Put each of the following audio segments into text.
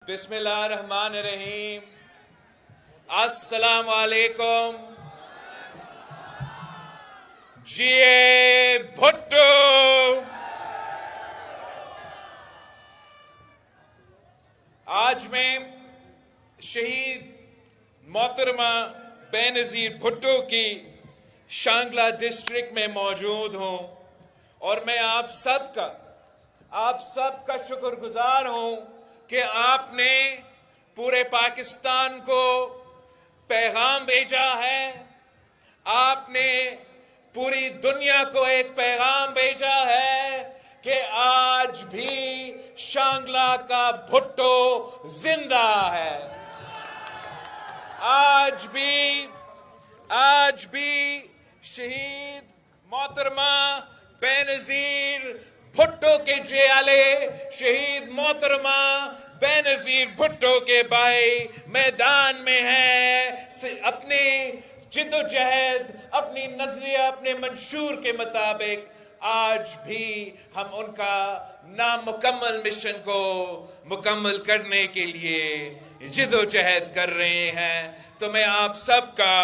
بسم اللہ الرحمن الرحیم۔ السلام علیکم۔ جیے بھٹو۔ آج میں شہید محترمہ بے نظیر بھٹو کی شانگلہ ڈسٹرکٹ میں موجود ہوں اور میں آپ سب کا شکر گزار ہوں کہ آپ نے پورے پاکستان کو پیغام بھیجا ہے۔ آپ نے پوری دنیا کو ایک پیغام بھیجا ہے کہ آج بھی شانگلہ کا بھٹو زندہ ہے۔ آج بھی شہید محترمہ بے نظیر بھٹو کے جیالے شہید محترمہ بے نظیر بھٹو کے بھائی میدان میں ہیں، اپنی جد و جہد، اپنی نظریہ، اپنے منشور کے مطابق آج بھی ہم ان کا نامکمل مشن کو مکمل کرنے کے لیے جد و جہد کر رہے ہیں۔ تو میں آپ سب کا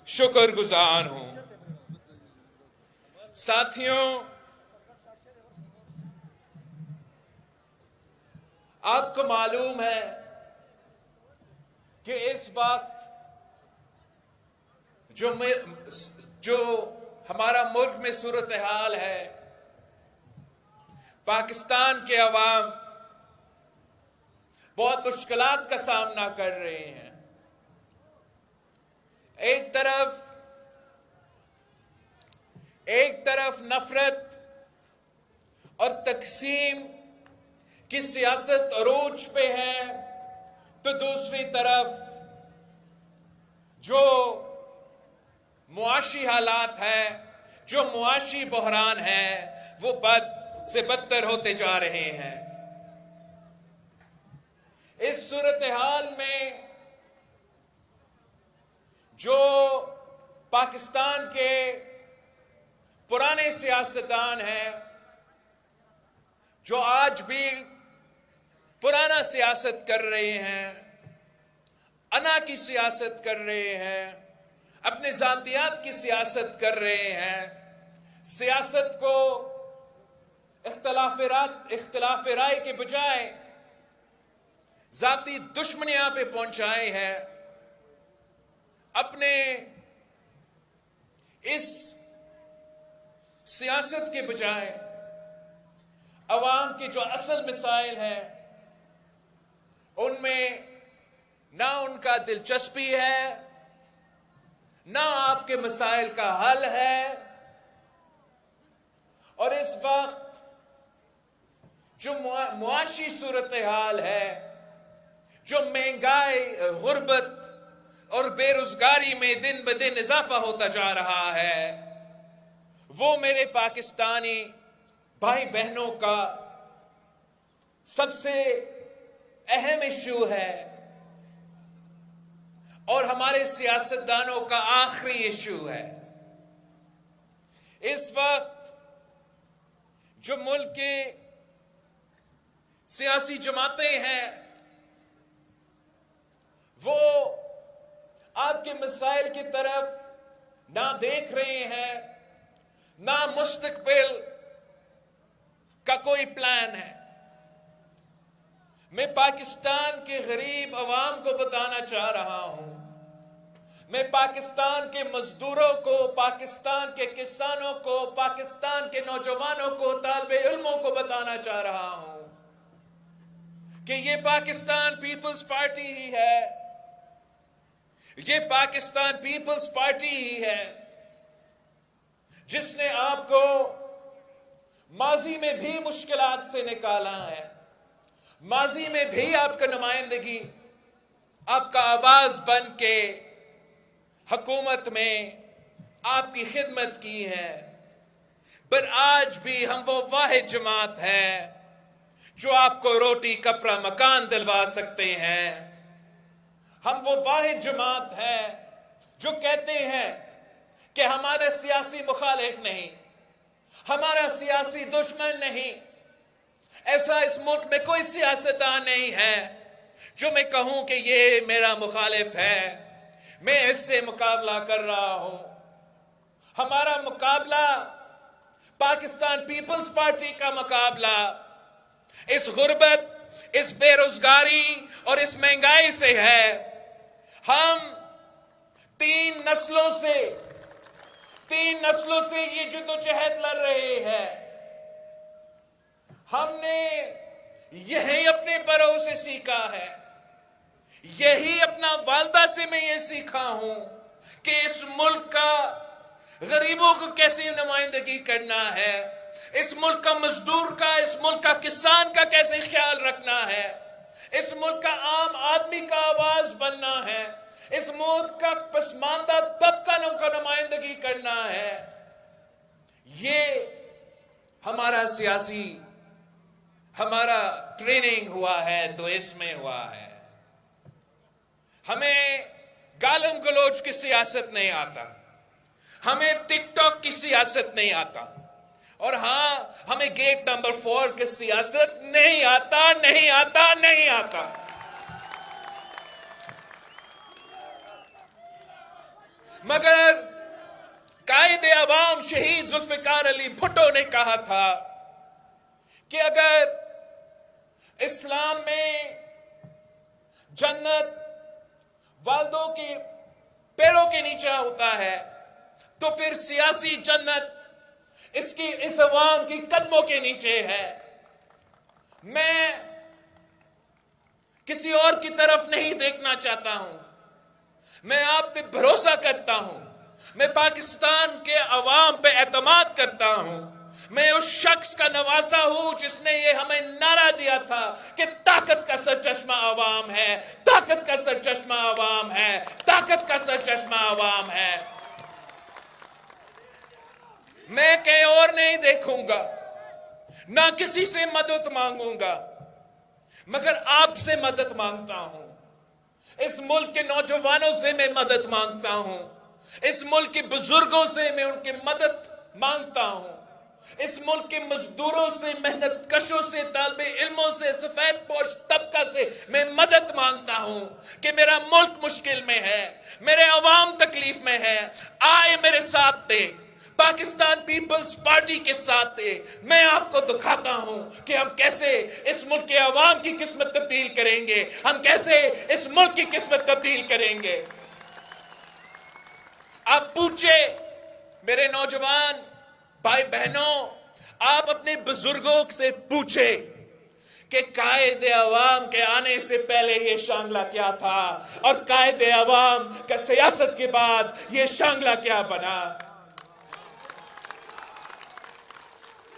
شکر گزار ہوں۔ ساتھیوں، آپ کو معلوم ہے کہ اس وقت جو ہمارا ملک میں صورتحال ہے، پاکستان کے عوام بہت مشکلات کا سامنا کر رہے ہیں۔ ایک طرف نفرت اور تقسیم کی سیاست عروج پہ ہے، تو دوسری طرف جو معاشی حالات ہیں، جو معاشی بحران ہے، وہ بد سے بدتر ہوتے جا رہے ہیں۔ اس صورتحال میں جو پاکستان کے پرانے سیاستدان ہیں، جو آج بھی پرانا سیاست کر رہے ہیں، انا کی سیاست کر رہے ہیں، اپنے ذاتیات کی سیاست کر رہے ہیں، سیاست کو اختلاف رائے کے بجائے ذاتی دشمنیاں پہ پہنچائے ہیں، اپنے اس سیاست کے بجائے عوام کے جو اصل مسائل ہیں ان میں نہ ان کا دلچسپی ہے، نہ آپ کے مسائل کا حل ہے۔ اور اس وقت جو معاشی صورتحال ہے، جو مہنگائی، غربت اور بے روزگاری میں دن بدن اضافہ ہوتا جا رہا ہے، وہ میرے پاکستانی بھائی بہنوں کا سب سے اہم ایشو ہے اور ہمارے سیاستدانوں کا آخری ایشو ہے۔ اس وقت جو ملک کی سیاسی جماعتیں ہیں، وہ آپ کے مسائل کی طرف نہ دیکھ رہے ہیں، نہ مستقبل کا کوئی پلان ہے۔ میں پاکستان کے غریب عوام کو بتانا چاہ رہا ہوں، میں پاکستان کے مزدوروں کو، پاکستان کے کسانوں کو، پاکستان کے نوجوانوں کو، طالب علموں کو بتانا چاہ رہا ہوں کہ یہ پاکستان پیپلز پارٹی ہی ہے، یہ پاکستان پیپلز پارٹی ہی ہے جس نے آپ کو ماضی میں بھی مشکلات سے نکالا ہے، ماضی میں بھی آپ کا نمائندگی، آپ کا آواز بن کے حکومت میں آپ کی خدمت کی ہے، پر آج بھی ہم وہ واحد جماعت ہے جو آپ کو روٹی کپڑا مکان دلوا سکتے ہیں۔ ہم وہ واحد جماعت ہے جو کہتے ہیں کہ ہمارا سیاسی مخالف نہیں، ہمارا سیاسی دشمن نہیں، ایسا اس ملک میں کوئی سیاستدان نہیں ہے جو میں کہوں کہ یہ میرا مخالف ہے، میں اس سے مقابلہ کر رہا ہوں۔ ہمارا مقابلہ پاکستان پیپلز پارٹی کا مقابلہ اس غربت، اس بے روزگاری اور اس مہنگائی سے ہے۔ ہم تین نسلوں سے یہ جدوجہد لڑ رہے ہیں۔ ہم نے یہی اپنے بڑوں سے سیکھا ہے، یہی اپنا والدہ سے میں یہ سیکھا ہوں کہ اس ملک کا غریبوں کو کیسے نمائندگی کرنا ہے، اس ملک کا مزدور کا، اس ملک کا کسان کا کیسے خیال رکھنا ہے، اس ملک کا عام آدمی کا آواز بننا ہے، اس ملک کا پسماندہ طبقہ کا نمائندگی کرنا ہے۔ یہ ہمارا ٹریننگ ہوا ہے تو اس میں ہوا ہے۔ ہمیں گالم گلوچ کی سیاست نہیں آتا، ہمیں ٹک ٹاک کی سیاست نہیں آتا، اور ہاں ہمیں گیٹ نمبر 4 کی سیاست نہیں آتا۔ مگر قائد عوام شہید ذوالفقار علی بھٹو نے کہا تھا کہ اگر اسلام میں جنت والدوں کے پیروں کے نیچے ہوتا ہے تو پھر سیاسی جنت اس عوام کی قدموں کے نیچے ہے۔ میں کسی اور کی طرف نہیں دیکھنا چاہتا ہوں، میں آپ پہ بھروسہ کرتا ہوں، میں پاکستان کے عوام پہ اعتماد کرتا ہوں، میں اس شخص کا نواسا ہوں جس نے یہ ہمیں نعرہ دیا تھا کہ طاقت کا سرچشمہ عوام ہے، طاقت کا سرچشمہ عوام ہے، طاقت کا سرچشمہ عوام ہے۔ میں کہیں اور نہیں دیکھوں گا، نہ کسی سے مدد مانگوں گا، مگر آپ سے مدد مانگتا ہوں، اس ملک کے نوجوانوں سے میں مدد مانگتا ہوں، اس ملک کے بزرگوں سے میں ان کی مدد مانگتا ہوں، اس ملک کے مزدوروں سے، محنت کشوں سے، طالب علموں سے، سفید پوش طبقہ سے میں مدد مانگتا ہوں کہ میرا ملک مشکل میں ہے، میرے عوام تکلیف میں ہے، آئے میرے ساتھ دے، پاکستان پیپلز پارٹی کے ساتھ دے۔ میں آپ کو دکھاتا ہوں کہ ہم کیسے اس ملک کے عوام کی قسمت تبدیل کریں گے، ہم کیسے اس ملک کی قسمت تبدیل کریں گے۔ آپ پوچھے میرے نوجوان بھائی بہنوں، آپ اپنے بزرگوں سے پوچھے کہ قائد عوام کے آنے سے پہلے یہ شانگلہ کیا تھا اور قائد عوام کا سیاست کے بعد یہ شانگلہ کیا بنا۔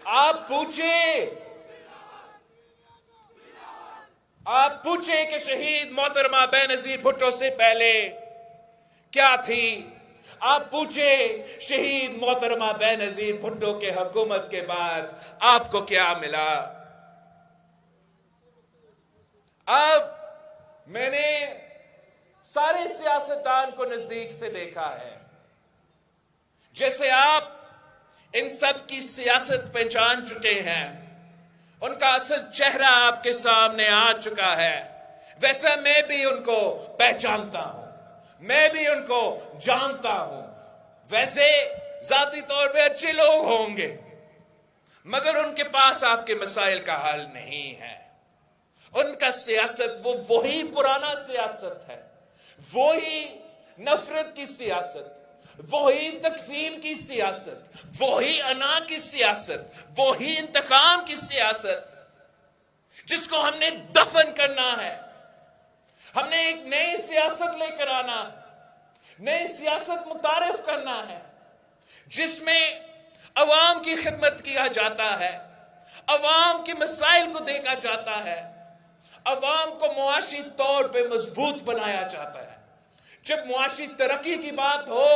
آپ پوچھیں کہ شہید محترمہ بے نظیر بھٹو سے پہلے کیا تھی، آپ پوچھیں شہید محترمہ بے نظیر بھٹو کے حکومت کے بعد آپ کو کیا ملا۔ اب میں نے سارے سیاستدان کو نزدیک سے دیکھا ہے، جیسے آپ ان سب کی سیاست پہچان چکے ہیں، ان کا اصل چہرہ آپ کے سامنے آ چکا ہے، ویسا میں بھی ان کو پہچانتا ہوں، میں بھی ان کو جانتا ہوں۔ ویسے ذاتی طور پہ اچھے لوگ ہوں گے، مگر ان کے پاس آپ کے مسائل کا حل نہیں ہے۔ ان کا سیاست وہی پرانا سیاست ہے، وہی نفرت کی سیاست، وہی تقسیم کی سیاست، وہی انا کی سیاست، وہی انتقام کی سیاست جس کو ہم نے دفن کرنا ہے۔ ہم نے ایک نئی سیاست لے کر آنا، نئی سیاست متعارف کرنا ہے جس میں عوام کی خدمت کیا جاتا ہے، عوام کے مسائل کو دیکھا جاتا ہے، عوام کو معاشی طور پہ مضبوط بنایا جاتا ہے۔ جب معاشی ترقی کی بات ہو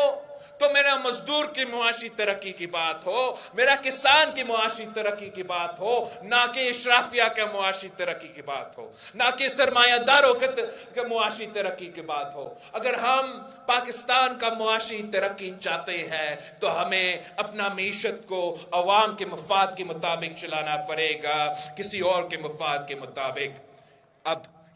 تو میرا مزدور کی معاشی ترقی کی بات ہو، میرا کسان کی معاشی ترقی کی بات ہو، نہ کہ اشرافیہ کا معاشی ترقی کی بات ہو، نہ کہ سرمایہ داروں کے معاشی ترقی کی بات ہو۔ اگر ہم پاکستان کا معاشی ترقی چاہتے ہیں تو ہمیں اپنا معیشت کو عوام کے مفاد کے مطابق چلانا پڑے گا، کسی اور کے مفاد کے مطابق۔ اب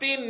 3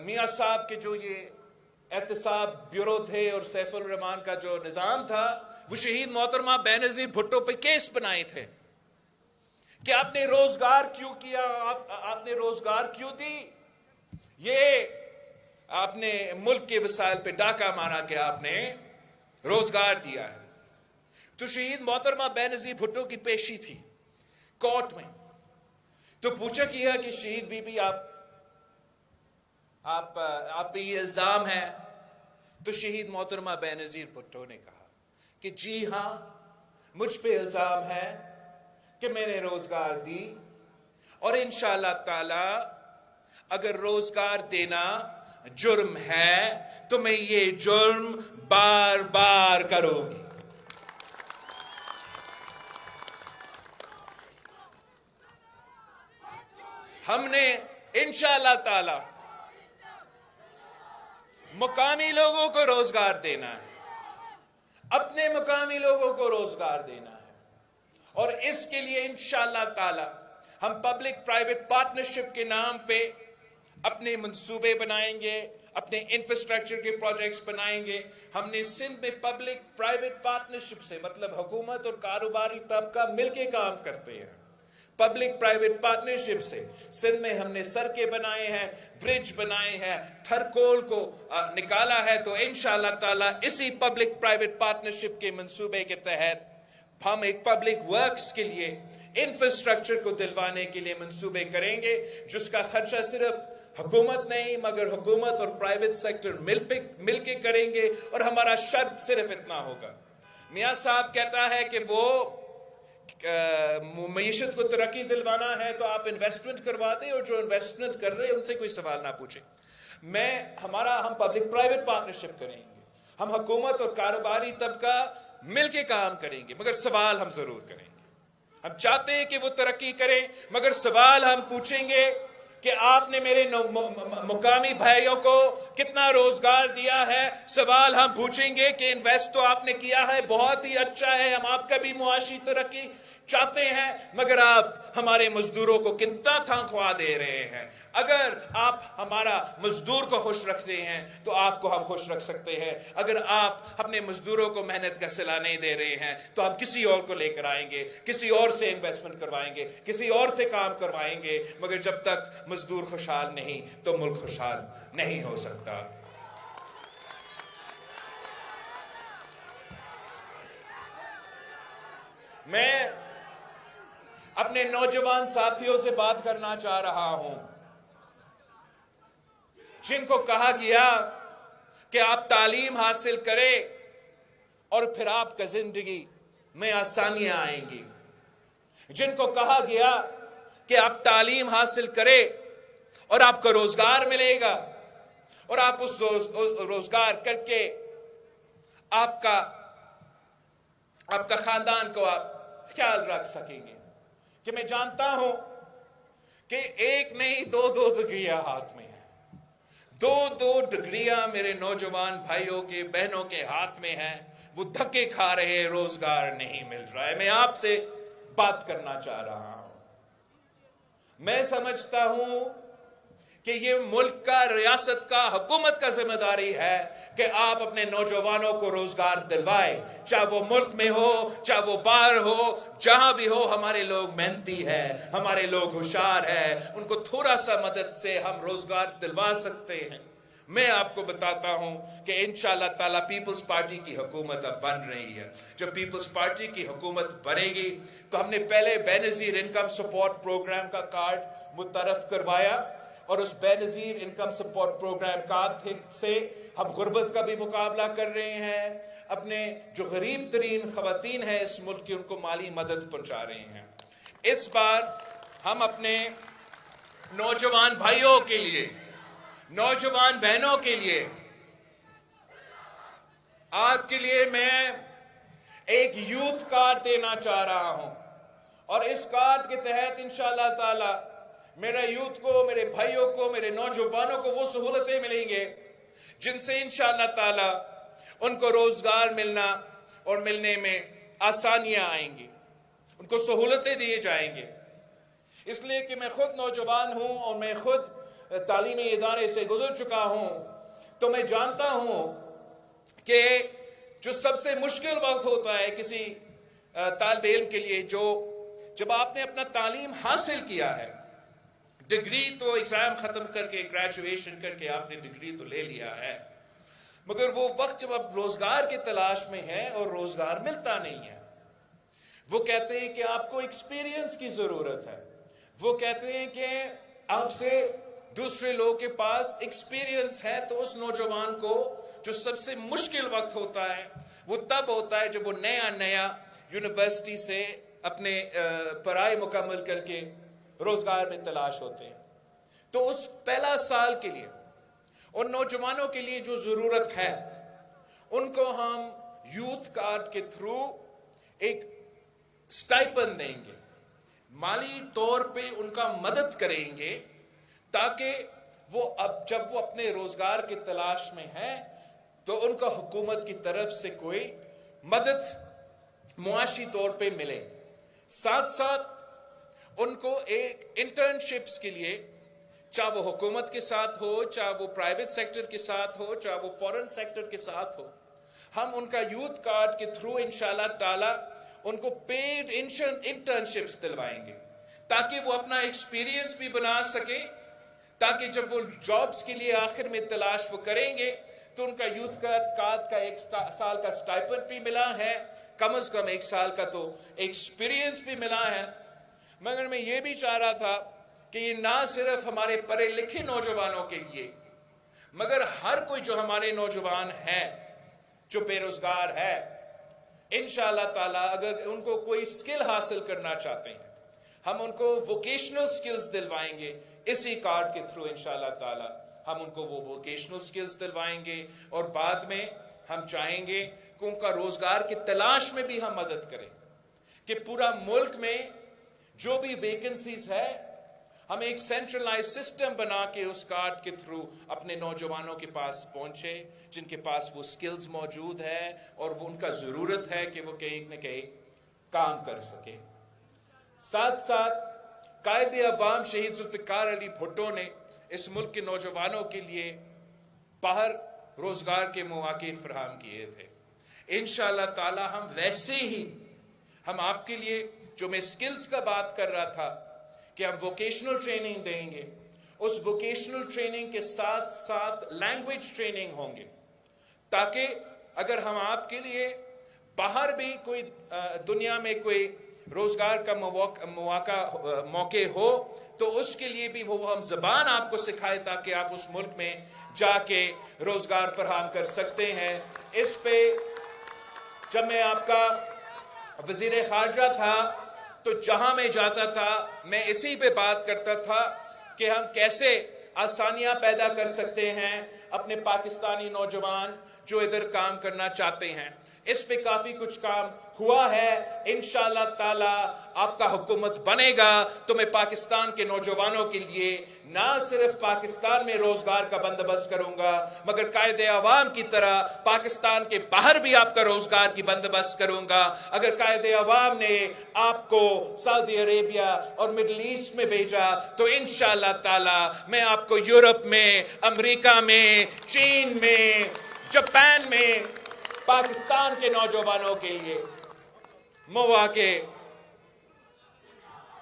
میاں صاحب کے جو یہ احتساب بیورو تھے اور سیف الرحمان کا جو نظام تھا، وہ شہید محترمہ بینظیر بھٹو پہ کیس بنائے تھے کہ آپ نے روزگار کیوں کیا، آپ نے روزگار کیوں دی، یہ آپ نے ملک کے وسائل پہ ڈاکہ مارا کہ آپ نے روزگار دیا ہے۔ تو شہید محترمہ بینظیر بھٹو کی پیشی تھی کورٹ میں، تو پوچھا کیا کہ شہید بی بی آپ پہ یہ الزام ہے، تو شہید محترمہ بینظیر بھٹو نے کہا کہ جی ہاں، مجھ پہ الزام ہے کہ میں نے روزگار دی، اور انشاءاللہ تعالی اگر روزگار دینا جرم ہے تو میں یہ جرم بار بار کروں گی۔ ہم نے انشاءاللہ تعالی مقامی لوگوں کو روزگار دینا ہے، اپنے مقامی لوگوں کو روزگار دینا ہے، اور اس کے لیے انشاءاللہ تعالی ہم پبلک پرائیویٹ پارٹنرشپ کے نام پہ اپنے منصوبے بنائیں گے، اپنے انفراسٹرکچر کے پروجیکٹس بنائیں گے۔ ہم نے سندھ میں پبلک پرائیویٹ پارٹنرشپ سے، مطلب حکومت اور کاروباری طبقہ مل کے کام کرتے ہیں، پبلک پرائیویٹ پارٹنرشپ سے سندھ میں ہم نے سڑکیں بنائے ہیں، برج بنائے ہیں، تھرکول کو نکالا ہے۔ تو انشاءاللہ تعالی اسی پبلک پرائیویٹ پارٹنرشپ کے منصوبے کے تحت ہم ایک پبلک ورکس کے لیے انفراسٹرکچر کو دلوانے کے لیے منصوبے کریں گے، جس کا خرچہ صرف حکومت نہیں مگر حکومت اور پرائیویٹ سیکٹر مل کے کریں گے، اور ہمارا شرط صرف اتنا ہوگا۔ میاں صاحب کہتا ہے کہ وہ معیشت کو ترقی دلوانا ہے تو آپ انویسٹمنٹ کروا دیں، اور جو انویسٹمنٹ کر رہے ہیں ان سے کوئی سوال نہ پوچھیں۔ ہم پبلک پرائیویٹ پارٹنرشپ کریں گے، ہم حکومت اور کاروباری طبقہ مل کے کام کریں گے، مگر سوال ہم ضرور کریں گے۔ ہم چاہتے ہیں کہ وہ ترقی کریں، مگر سوال ہم پوچھیں گے کہ آپ نے میرے مقامی بھائیوں کو کتنا روزگار دیا ہے۔ سوال ہم پوچھیں گے کہ انویسٹ تو آپ نے کیا ہے، بہت ہی اچھا ہے، ہم آپ کا بھی معاشی ترقی چاہتے ہیں، مگر آپ ہمارے مزدوروں کو کتنا تنخواہ دے رہے ہیں۔ اگر آپ ہمارا مزدور کو خوش رکھ رہے ہیں تو آپ کو ہم خوش رکھ سکتے ہیں، اگر آپ اپنے مزدوروں کو محنت کا صلہ نہیں دے رہے ہیں تو ہم کسی اور کو لے کر آئیں گے، کسی اور سے انویسٹمنٹ کروائیں گے، کسی اور سے کام کروائیں گے، مگر جب تک مزدور خوشحال نہیں تو ملک خوشحال نہیں ہو سکتا۔ میں اپنے نوجوان ساتھیوں سے بات کرنا چاہ رہا ہوں جن کو کہا گیا کہ آپ تعلیم حاصل کریں اور پھر آپ کا زندگی میں آسانیاں آئیں گی، جن کو کہا گیا کہ آپ تعلیم حاصل کریں اور آپ کو روزگار ملے گا، اور آپ اس روزگار کر کے آپ کا خاندان کو آپ خیال رکھ سکیں گے، کہ میں جانتا ہوں کہ ایک نہیں دو ڈگریاں ہاتھ میں ہیں، دو ڈگریاں میرے نوجوان بھائیوں کے بہنوں کے ہاتھ میں ہیں، وہ دھکے کھا رہے ہیں، روزگار نہیں مل رہا ہے۔ میں آپ سے بات کرنا چاہ رہا ہوں۔ میں سمجھتا ہوں کہ یہ ملک کا، ریاست کا، حکومت کا ذمہ داری ہے کہ آپ اپنے نوجوانوں کو روزگار دلوائے، چاہے وہ ملک میں ہو، چاہے وہ باہر ہو، جہاں بھی ہو۔ ہمارے لوگ محنتی ہیں، ہمارے لوگ ہوشیار ہیں، ان کو تھوڑا سا مدد سے ہم روزگار دلوا سکتے ہیں۔ میں آپ کو بتاتا ہوں کہ انشاءاللہ تعالیٰ پیپلز پارٹی کی حکومت اب بن رہی ہے۔ جب پیپلز پارٹی کی حکومت بنے گی تو ہم نے پہلے بے نظیر انکم سپورٹ پروگرام کا کارڈ متعارف کروایا، اور اس بے نظیر انکم سپورٹ پروگرام کارڈ سے ہم غربت کا بھی مقابلہ کر رہے ہیں، اپنے جو غریب ترین خواتین ہیں اس ملک کی ان کو مالی مدد پہنچا رہے ہیں۔ اس بار ہم اپنے نوجوان بھائیوں کے لیے، نوجوان بہنوں کے لیے، آپ کے لیے میں ایک یوتھ کارڈ دینا چاہ رہا ہوں، اور اس کارڈ کے تحت انشاءاللہ تعالی میرے یوتھ کو، میرے بھائیوں کو، میرے نوجوانوں کو وہ سہولتیں ملیں گے جن سے انشاءاللہ تعالی ان کو روزگار ملنا اور ملنے میں آسانیاں آئیں گی، ان کو سہولتیں دیے جائیں گے۔ اس لیے کہ میں خود نوجوان ہوں اور میں خود تعلیمی ادارے سے گزر چکا ہوں تو میں جانتا ہوں کہ جو سب سے مشکل وقت ہوتا ہے کسی طالب علم کے لیے، جب آپ نے اپنا تعلیم حاصل کیا ہے، ڈگری تو ایگزام ختم کر کے گریجویشن کر کے آپ نے ڈگری تو لے لیا ہے، مگر وہ وقت جب آپ روزگار کی تلاش میں ہیں اور روزگار ملتا نہیں ہے، وہ کہتے ہیں کہ آپ کو ایکسپیرینس کی ضرورت ہے، وہ کہتے ہیں کہ آپ سے دوسرے لوگوں کے پاس ایکسپیرینس ہے، تو اس نوجوان کو جو سب سے مشکل وقت ہوتا ہے وہ تب ہوتا ہے جب وہ نیا یونیورسٹی سے اپنے پڑھائی مکمل کر کے روزگار میں تلاش ہوتے ہیں۔ تو اس پہلا سال کے لیے ان نوجوانوں کے لیے جو ضرورت ہے، ان کو ہم یوتھ کارڈ کے تھرو ایک سٹائپن دیں گے، مالی طور پہ ان کا مدد کریں گے، تاکہ وہ جب وہ اپنے روزگار کی تلاش میں ہیں تو ان کو حکومت کی طرف سے کوئی مدد معاشی طور پہ ملے۔ ساتھ ساتھ ان کو ایک انٹرنشپس کے لیے، چاہے وہ حکومت کے ساتھ ہو، چاہے وہ پرائیویٹ سیکٹر کے ساتھ ہو، چاہے وہ فورن سیکٹر کے ساتھ ہو، ہم ان کا یوتھ کارڈ کے تھرو انشاءاللہ تعالی ان کو پیڈ انٹرنشپس دلوائیں گے، تاکہ وہ اپنا ایکسپیرینس بھی بنا سکے، تاکہ جب وہ جابز کے لیے آخر میں تلاش وہ کریں گے تو ان کا یوتھ کارڈ کا 1 سال کا سٹائپنڈ بھی ملا ہے، کم از کم 1 سال کا تو ایکسپیرینس بھی ملا ہے۔ مگر میں یہ بھی چاہ رہا تھا کہ یہ نہ صرف ہمارے پڑھے لکھے نوجوانوں کے لیے، مگر ہر کوئی جو ہمارے نوجوان ہے جو بے روزگار ہے، انشاءاللہ تعالیٰ اگر ان کو کوئی سکل حاصل کرنا چاہتے ہیں، ہم ان کو ووکیشنل سکلز دلوائیں گے اسی کارڈ کے تھرو، انشاءاللہ تعالیٰ ہم ان کو وہ ووکیشنل سکلز دلوائیں گے، اور بعد میں ہم چاہیں گے کہ ان کا روزگار کی تلاش میں بھی ہم مدد کریں، کہ پورا ملک میں جو بھی ویکنسیز ہے ہم ایک سینٹرلائز سسٹم بنا کے اس کارڈ کے تھرو اپنے نوجوانوں کے پاس پہنچے، جن کے پاس وہ سکلز موجود ہے اور وہ ان کا ضرورت ہے کہ وہ کہیں نہ کہیں کام کر سکے۔ ساتھ ساتھ قائد عوام شہید ذوالفقار علی بھٹو نے اس ملک کے نوجوانوں کے لیے باہر روزگار کے مواقع فراہم کیے تھے۔ انشاءاللہ تعالی ہم ویسے ہی ہم آپ کے لیے، جو میں سکلز کا بات کر رہا تھا کہ ہم ووکیشنل ٹریننگ دیں گے، اس ووکیشنل ٹریننگ کے ساتھ ساتھ لینگویج ٹریننگ ہوں گے، تاکہ اگر ہم آپ کے لیے باہر بھی کوئی دنیا میں کوئی روزگار کا موقع ہو تو اس کے لیے بھی وہ ہم زبان آپ کو سکھائے، تاکہ آپ اس ملک میں جا کے روزگار فراہم کر سکتے ہیں۔ اس پہ جب میں آپ کا وزیر خارجہ تھا تو جہاں میں جاتا تھا میں اسی پہ بات کرتا تھا کہ ہم کیسے آسانیاں پیدا کر سکتے ہیں اپنے پاکستانی نوجوان جو ادھر کام کرنا چاہتے ہیں۔ اس پہ کافی کچھ کام ہوا ہے۔ انشاءاللہ تعالی آپ کا حکومت بنے گا تو میں پاکستان کے نوجوانوں کے لیے نہ صرف پاکستان میں روزگار کا بندوبست کروں گا، مگر قائد عوام کی طرح پاکستان کے باہر بھی آپ کا روزگار کی بندوبست کروں گا۔ اگر قائد عوام نے آپ کو سعودی عربیہ اور مڈل ایسٹ میں بھیجا تو انشاءاللہ تعالی میں آپ کو یورپ میں، امریکہ میں، چین میں، جاپان میں پاکستان کے نوجوانوں کے لیے مواقع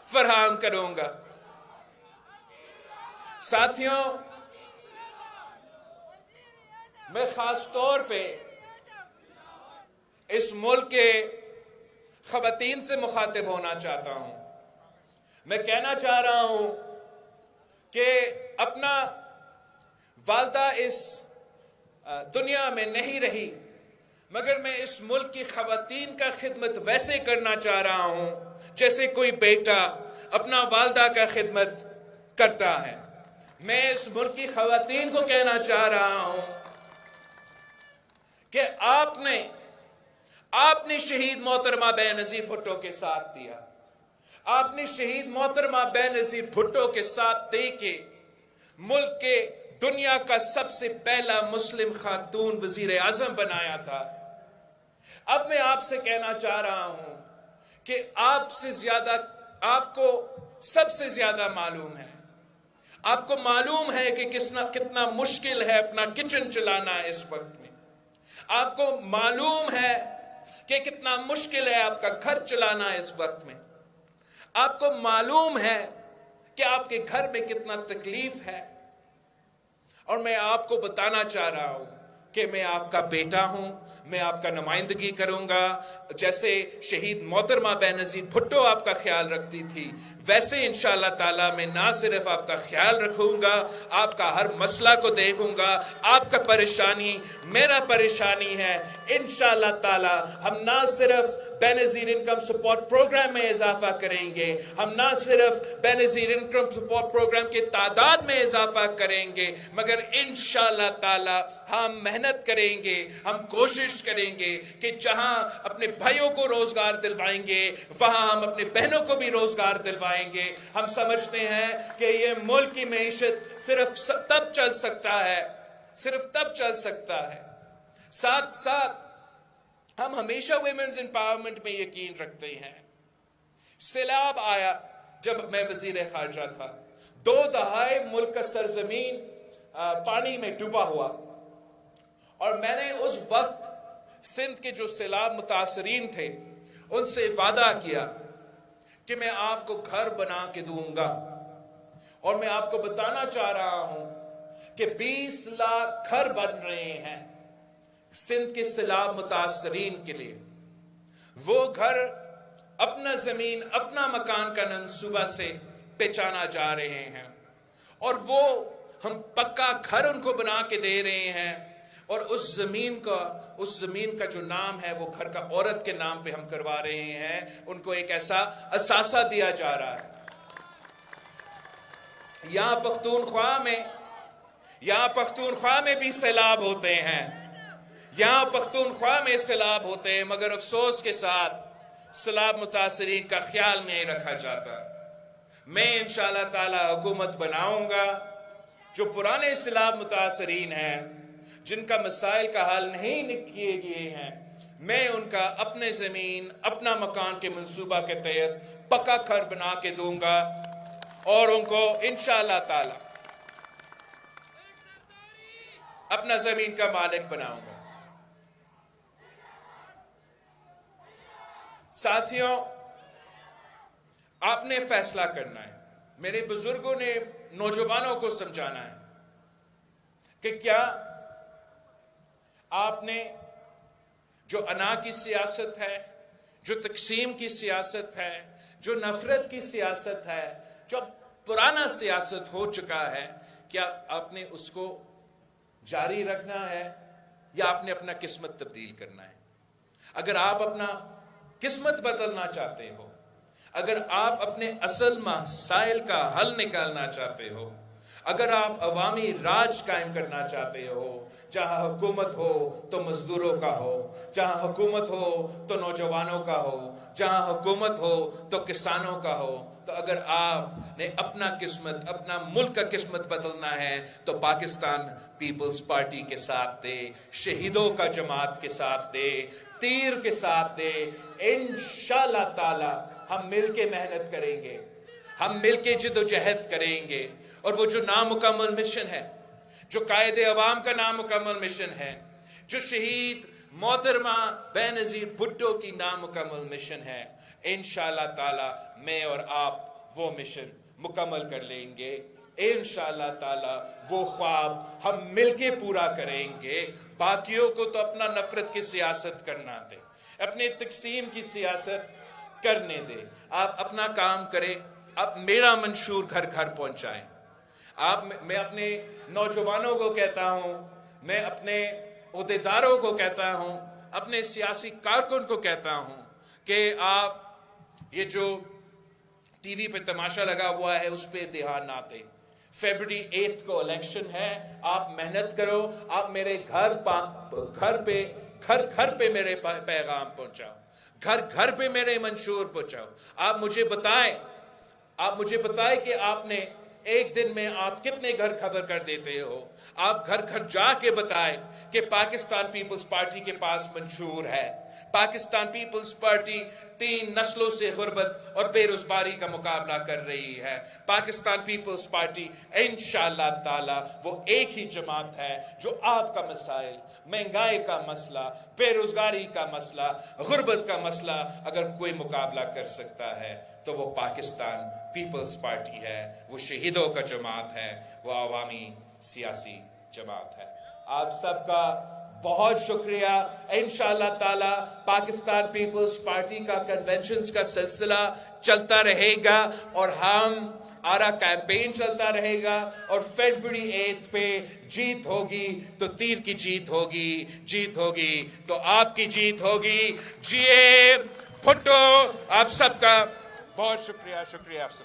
فراہم کروں گا۔ ساتھیوں، میں خاص طور پہ اس ملک کے خواتین سے مخاطب ہونا چاہتا ہوں۔ میں کہنا چاہ رہا ہوں کہ اپنا والدہ اس دنیا میں نہیں رہی، مگر میں اس ملک کی خواتین کا خدمت ویسے کرنا چاہ رہا ہوں جیسے کوئی بیٹا اپنا والدہ کا خدمت کرتا ہے۔ میں اس ملک کی خواتین کو کہنا چاہ رہا ہوں کہ آپ نے شہید محترمہ بے نظیر بھٹو کے ساتھ دیا، آپ نے شہید محترمہ بے نظیر بھٹو کے ساتھ دے کے ملک کے دنیا کا سب سے پہلا مسلم خاتون وزیر اعظم بنایا تھا۔ اب میں آپ سے کہنا چاہ رہا ہوں کہ آپ کو سب سے زیادہ معلوم ہے، آپ کو معلوم ہے کہ کتنا مشکل ہے اپنا کچن چلانا اس وقت میں. آپ کو معلوم ہے کہ کتنا مشکل ہے آپ کا گھر چلانا اس وقت میں. آپ کو معلوم ہے کہ آپ کے گھر میں کتنا تکلیف ہے. اور میں آپ کو بتانا چاہ رہا ہوں کہ میں آپ کا بیٹا ہوں, میں آپ کا نمائندگی کروں گا. جیسے شہید محترمہ بینظیر بھٹو آپ کا خیال رکھتی تھی, ویسے انشاءاللہ تعالی میں نہ صرف آپ کا خیال رکھوں گا, آپ کا ہر مسئلہ کو دیکھوں گا. آپ کا پریشانی میرا پریشانی ہے. انشاءاللہ تعالی ہم نہ صرف بینظیر انکم سپورٹ پروگرام میں اضافہ کریں گے, ہم نہ صرف بینظیر انکم سپورٹ پروگرام کی تعداد میں اضافہ کریں گے, مگر انشاءاللہ تعالی ہم محنت کریں گے, ہم کوشش کریں گے کہ جہاں اپنے بھائیوں کو روزگار دلوائیں گے وہاں ہم اپنے بہنوں کو بھی روزگار دلوائیں گے. ہم سمجھتے ہیں کہ یہ ملک کی معیشت صرف تب چل سکتا ہے, ساتھ ساتھ ہم ہمیشہ ویمنز امپاورمنٹ میں یقین رکھتے ہیں. سیلاب آیا جب میں وزیر خارجہ تھا, 2 دہائیں ملک کا سرزمین پانی میں ڈوبا ہوا, اور میں نے اس وقت سندھ کے جو سیلاب متاثرین تھے ان سے وعدہ کیا کہ میں آپ کو گھر بنا کے دوں گا. اور میں آپ کو بتانا چاہ رہا ہوں کہ 20 لاکھ گھر بن رہے ہیں سندھ کے سیلاب متاثرین کے لیے. وہ گھر اپنا زمین اپنا مکان کا منصوبہ سے پہچانا جا رہے ہیں, اور وہ ہم پکا گھر ان کو بنا کے دے رہے ہیں. اور اس زمین کا جو نام ہے وہ گھر کا عورت کے نام پہ ہم کروا رہے ہیں. ان کو ایک ایسا اثاثہ دیا جا رہا ہے. یہاں پختونخوا میں بھی سیلاب ہوتے ہیں, یہاں پختونخوا میں سیلاب ہوتے ہیں, مگر افسوس کے ساتھ سیلاب متاثرین کا خیال نہیں رکھا جاتا. میں انشاءاللہ تعالی حکومت بناؤں گا. جو پرانے سیلاب متاثرین ہیں جن کا مسائل کا حل نہیں کیے گئے ہیں, میں ان کا اپنے زمین اپنا مکان کے منصوبہ کے تحت پکا گھر بنا کے دوں گا, اور ان کو انشاءاللہ تعالی اپنا زمین کا مالک بناؤں گا. ساتھیوں, آپ نے فیصلہ کرنا ہے. میرے بزرگوں نے نوجوانوں کو سمجھانا ہے کہ کیا آپ نے جو انا کی سیاست ہے, جو تقسیم کی سیاست ہے, جو نفرت کی سیاست ہے, جو پرانا سیاست ہو چکا ہے, کیا آپ نے اس کو جاری رکھنا ہے یا آپ نے اپنا قسمت تبدیل کرنا ہے؟ اگر آپ اپنا قسمت بدلنا چاہتے ہو, اگر آپ اپنے اصل مسائل کا حل نکالنا چاہتے ہو, اگر آپ عوامی راج قائم کرنا چاہتے ہو, جہاں حکومت ہو تو مزدوروں کا ہو, جہاں حکومت ہو تو نوجوانوں کا ہو, جہاں حکومت ہو تو کسانوں کا ہو, تو اگر آپ نے اپنا قسمت, اپنا ملک کا قسمت بدلنا ہے تو پاکستان پیپلز پارٹی کے ساتھ دے, شہیدوں کا جماعت کے ساتھ دے, تیر کے ساتھ دے. انشاءاللہ تعالی ہم مل کے محنت کریں گے, ہم مل کے جد و جہد کریں گے, اور وہ جو نامکمل مشن ہے, جو قائد عوام کا نامکمل مشن ہے, جو شہید محترمہ بینظیر بھٹو کی نامکمل مشن ہے, انشاءاللہ تعالی میں اور آپ وہ مشن مکمل کر لیں گے. انشاءاللہ تعالی وہ خواب ہم مل کے پورا کریں گے. باقیوں کو تو اپنا نفرت کی سیاست کرنا دے, اپنے تقسیم کی سیاست کرنے دے. آپ اپنا کام کریں, آپ میرا منشور گھر گھر پہنچائیں. میں اپنے نوجوانوں کو کہتا ہوں, میں اپنے عہدیداروں کو کہتا ہوں, اپنے سیاسی کارکن کو کہتا ہوں کہ آپ یہ جو ٹی وی پہ تماشا لگا ہوا ہے اس پہ دھیان نہ دیں. فیبرری 8 کو الیکشن ہے, آپ محنت کرو, آپ میرے گھر پہ میرے پیغام پہنچاؤ, گھر گھر پہ میرے منشور پہنچاؤ. آپ مجھے بتائیں کہ آپ نے ایک دن میں آپ کتنے گھر کور کر دیتے ہو. آپ گھر گھر جا کے بتائیں کہ پاکستان پیپلز پارٹی کے پاس منشور ہے. پاکستان پیپلز پارٹی 3 نسلوں سے غربت اور بے روزگاری کا مقابلہ کر رہی ہے. پاکستان پیپلز پارٹی انشاءاللہ تعالی وہ ایک ہی جماعت ہے جو آپ کا مسائل، مہنگائی کا مسئلہ، بے روزگاری کا مسئلہ، غربت کا مسئلہ اگر کوئی مقابلہ کر سکتا ہے تو وہ پاکستان پیپلز پارٹی ہے، وہ شہیدوں کا جماعت ہے، وہ عوامی سیاسی جماعت ہے. آپ سب کا بہت شکریہ. انشاءاللہ تعالی پاکستان پیپلز پارٹی کا کنونشنز کا سلسلہ چلتا رہے گا اور ہمارا کیمپین چلتا رہے گا اور فیبرری 8 پہ جیت ہوگی تو تیر کی جیت ہوگی، جیت ہوگی تو آپ کی جیت ہوگی. جیے بھٹو. آپ سب کا بہت شکریہ. شکریہ افسر.